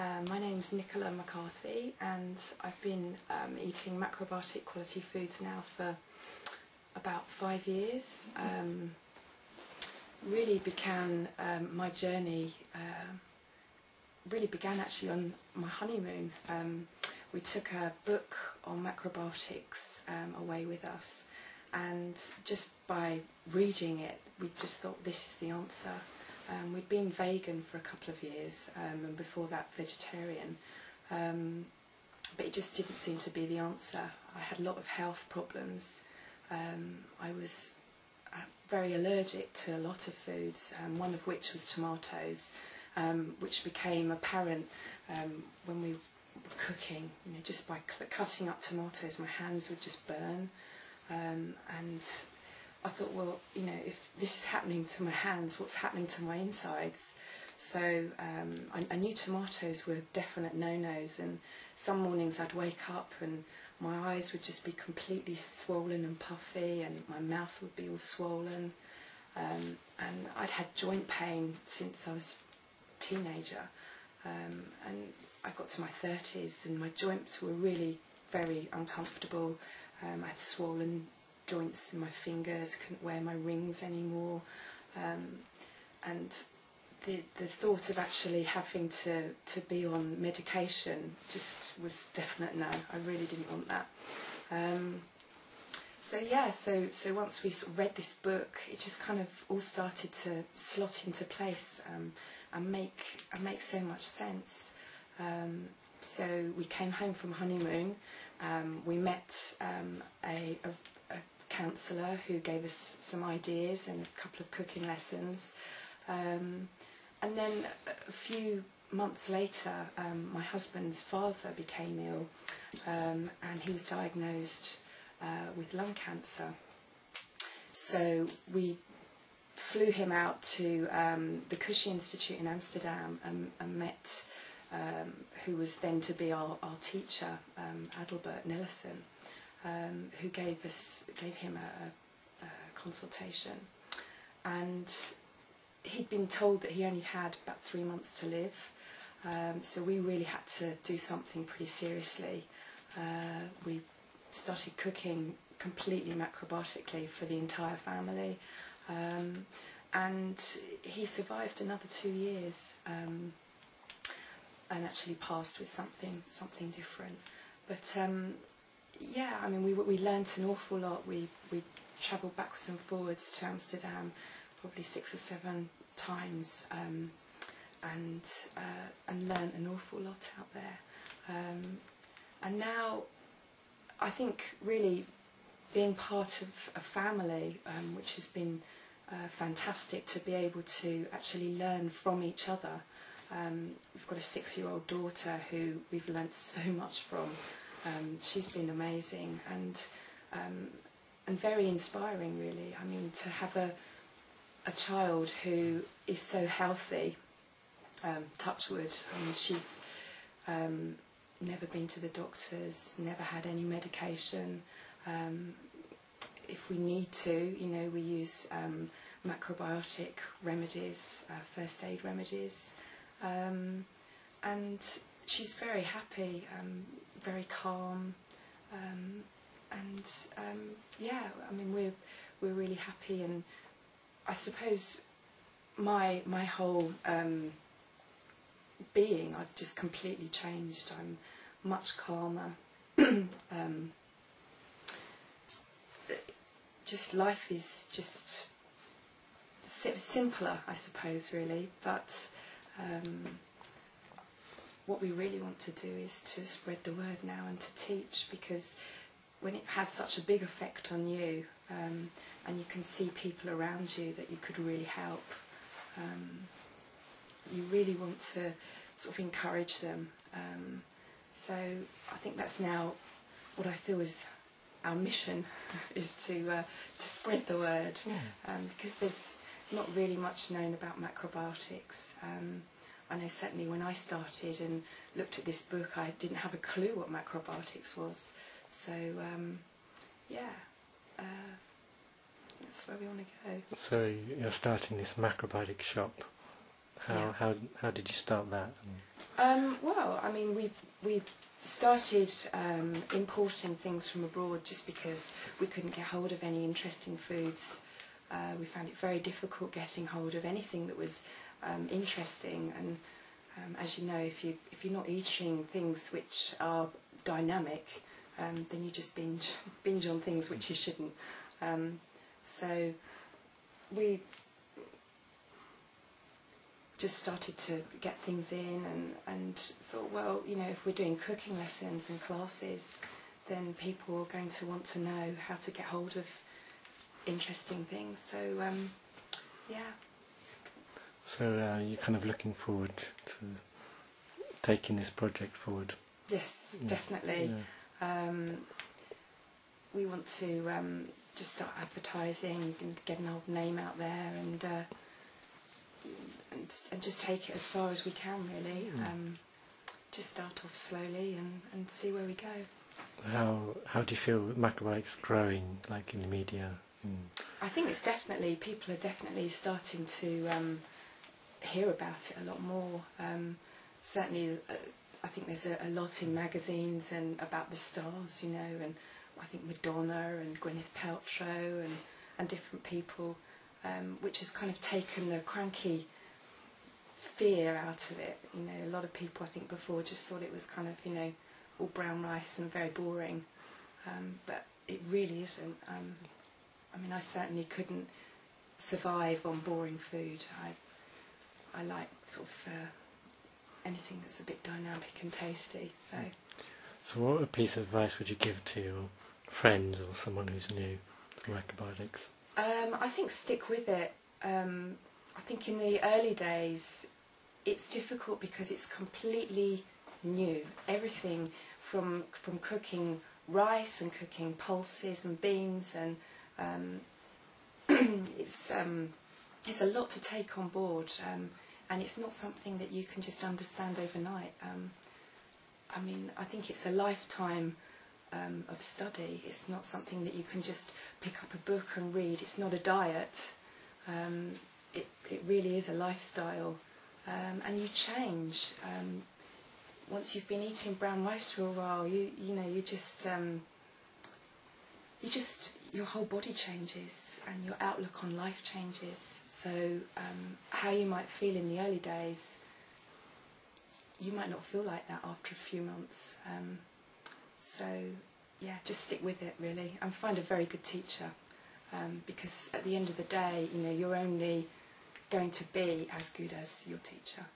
My name's Nicola McCarthy, and I've been eating macrobiotic quality foods now for about 5 years. Really began my journey. Really began actually on my honeymoon. We took a book on macrobiotics away with us, and just by reading it, we just thought this is the answer. We'd been vegan for a couple of years, and before that vegetarian, but it just didn't seem to be the answer. I had a lot of health problems. I was very allergic to a lot of foods, one of which was tomatoes, which became apparent when we were cooking. You know, just by cutting up tomatoes, my hands would just burn, and I thought, well, you know, if this is happening to my hands, what's happening to my insides? So I knew tomatoes were definite no-nos, and some mornings I'd wake up and my eyes would just be completely swollen and puffy, and my mouth would be all swollen, and I'd had joint pain since I was a teenager, and I got to my 30s and my joints were really very uncomfortable. I had swollen joints in my fingers, couldn't wear my rings anymore, and the thought of actually having to be on medication just was definite no. I really didn't want that. So once we sort of read this book, it just kind of all started to slot into place and make so much sense. So we came home from honeymoon. We met a counsellor who gave us some ideas and a couple of cooking lessons, and then a few months later my husband's father became ill, and he was diagnosed with lung cancer. So we flew him out to the Cushy Institute in Amsterdam and met who was then to be our teacher, Adelbert Nellison, who gave him a consultation, and he'd been told that he only had about 3 months to live, so we really had to do something pretty seriously. We started cooking completely macrobiotically for the entire family, and he survived another 2 years, and actually passed with something different. But yeah, I mean, we learnt an awful lot. We travelled backwards and forwards to Amsterdam probably 6 or 7 times, and learnt an awful lot out there. And now I think really being part of a family, which has been fantastic to be able to actually learn from each other. We've got a 6-year-old daughter who we've learnt so much from. She's been amazing and very inspiring, really. I mean, to have a child who is so healthy, touch wood. I mean, she's never been to the doctors, never had any medication. If we need to, you know, we use macrobiotic remedies, first aid remedies, and she's very happy, very calm, and yeah, I mean, we're really happy, and I suppose my whole being, I've just completely changed. I'm much calmer. Just life is just simpler, I suppose, really. But what we really want to do is to spread the word now and to teach, because when it has such a big effect on you, and you can see people around you that you could really help, you really want to sort of encourage them. So I think that's now what I feel is our mission, is to spread the word, because there's not really much known about macrobiotics. I know certainly when I started and looked at this book, I didn't have a clue what macrobiotics was. So yeah, that's where we want to go. So you're starting this macrobiotic shop How did you start that? Well, I mean, we started importing things from abroad just because we couldn't get hold of any interesting foods. We found it very difficult getting hold of anything that was interesting, and as you know, if you're not eating things which are dynamic, then you just binge on things which you shouldn't. So we just started to get things in and thought, well, you know, if we're doing cooking lessons and classes, then people are going to want to know how to get hold of interesting things. So, yeah. So you're kind of looking forward to taking this project forward? Yes, definitely. Yeah. We want to just start advertising and get an old name out there and just take it as far as we can, really. Just start off slowly and see where we go. How do you feel Macrobiotics growing, like in the media? I think people are definitely starting to hear about it a lot more. Certainly, I think there's a lot in magazines and about the stars, you know, and I think Madonna and Gwyneth Paltrow and different people, which has kind of taken the cranky fear out of it. You know, a lot of people I think before just thought it was kind of, you know, all brown rice and very boring, but it really isn't. I mean, I certainly couldn't survive on boring food. I like sort of anything that's a bit dynamic and tasty. So what piece of advice would you give to your friends or someone who's new to Macrobiotics? I think stick with it. I think in the early days it's difficult because it's completely new. Everything from cooking rice and cooking pulses and beans and it's a lot to take on board, and it's not something that you can just understand overnight. I mean, I think it's a lifetime of study. It's not something that you can just pick up a book and read. It's not a diet. It really is a lifestyle, and you change. Once you've been eating brown rice for a while, you know you just your whole body changes and your outlook on life changes. So how you might feel in the early days, you might not feel like that after a few months. So yeah, just stick with it really and find a very good teacher, because at the end of the day, you know, you're only going to be as good as your teacher.